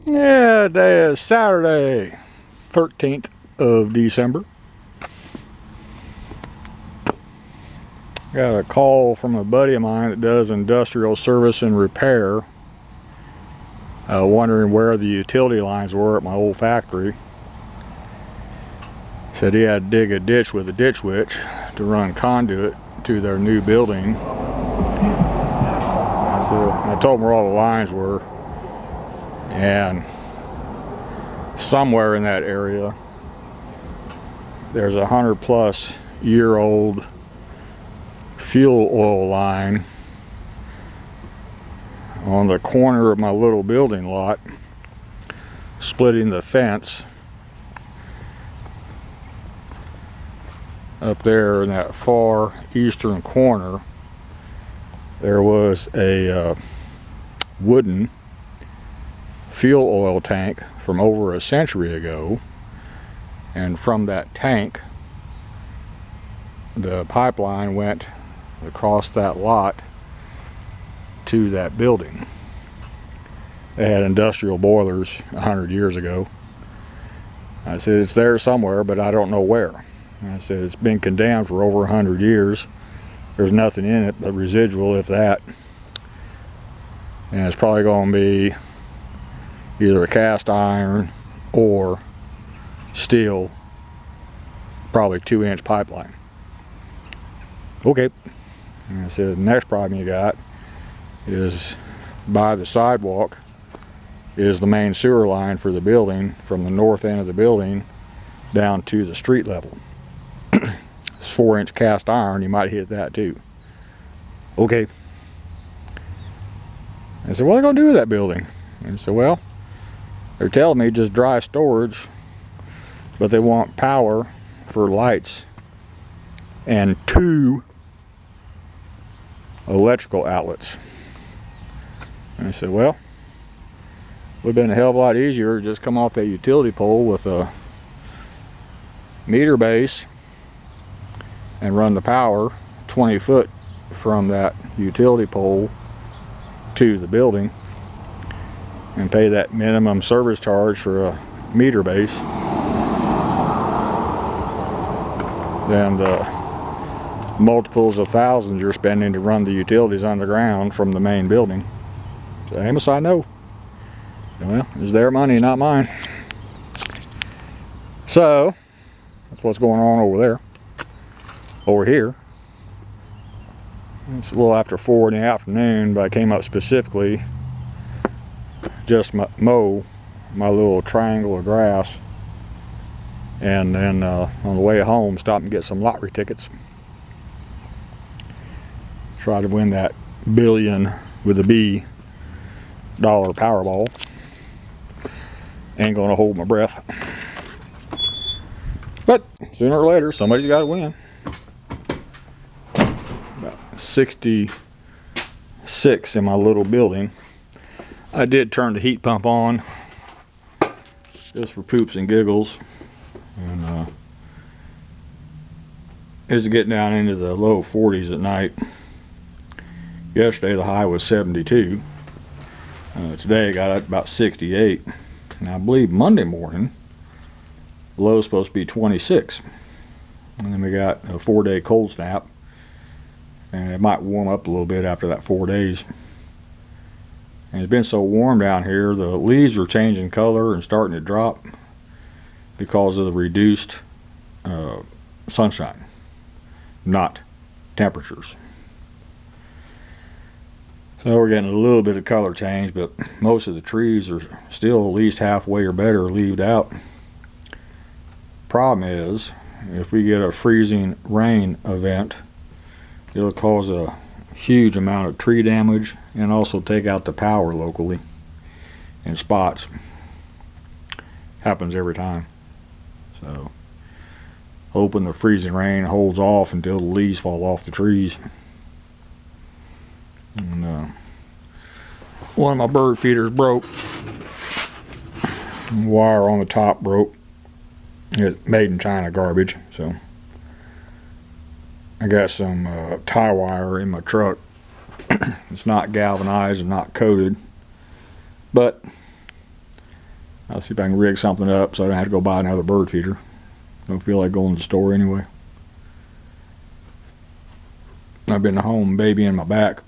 Yeah, today is Saturday, 13th of December. Got a call from a buddy of mine that does industrial service and repair, wondering where the utility lines were at my old factory. Said he had to dig a ditch with a ditch witch to run conduit to their new building. So I told him where all the lines were, and somewhere in that area there's a 100-plus-year-old fuel oil line on the corner of my little building lot, splitting the fence up there in that far eastern corner. There was a wooden fuel oil tank from over a century ago, and from that tank the pipeline went across that lot to that building. They had industrial boilers 100 years ago. I said, it's there somewhere, but I don't know where. I said, it's been condemned for over 100 years. There's nothing in it but residual, if that. And it's probably going to be either a cast iron or steel, probably 2-inch pipeline. Okay. And I said, the next problem you got is by the sidewalk is the main sewer line for the building, from the north end of the building down to the street level. It's 4-inch cast iron, you might hit that too. Okay. I said, what are they going to do with that building? And I said, well, they're telling me just dry storage, but they want power for lights and 2 electrical outlets. And I said, well, would have been a hell of a lot easier to just come off that utility pole with a meter base and run the power 20 foot from that utility pole to the building and pay that minimum service charge for a meter base. Then the multiples of thousands you're spending to run the utilities underground from the main building. So Amos, I know. Well, it's their money, not mine. So that's what's going on over there. Over here, it's a little after 4 in the afternoon, but I came up specifically just mow my little triangle of grass, and then on the way home stop and get some lottery tickets. Try to win that billion with a B dollar Powerball. Ain't gonna hold my breath, but sooner or later somebody's got to win. About 66 in my little building. I did turn the heat pump on just for poops and giggles, and it's getting down into the low 40s at night. Yesterday the high was 72. Today I got up about 68. And I believe Monday morning the low is supposed to be 26. And then we got a 4-day cold snap, and it might warm up a little bit after that 4 days. And it's been so warm down here, the leaves are changing color and starting to drop because of the reduced sunshine, not temperatures. So we're getting a little bit of color change, but most of the trees are still at least halfway or better leaved out. Problem is, if we get a freezing rain event, it'll cause a huge amount of tree damage and also take out the power locally in spots. Happens every time. So hoping the freezing rain holds off until the leaves fall off the trees. And one of my bird feeders broke. The wire on the top broke. It's made in China garbage, so I got some tie wire in my truck. It's not galvanized and not coated, but I'll see if I can rig something up so I don't have to go buy another bird feeder. Don't feel like going to the store anyway. I've been home babying my back.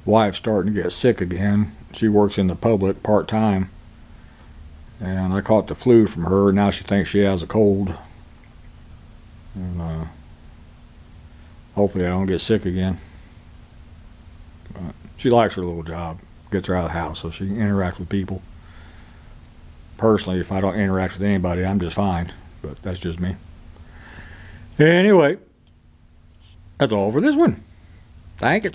Wife's starting to get sick again. She works in the public part-time. And I caught the flu from her. Now she thinks she has a cold. And hopefully I don't get sick again. But she likes her little job. Gets her out of the house so she can interact with people. Personally, if I don't interact with anybody, I'm just fine. But that's just me. Anyway, that's all for this one. Thank you.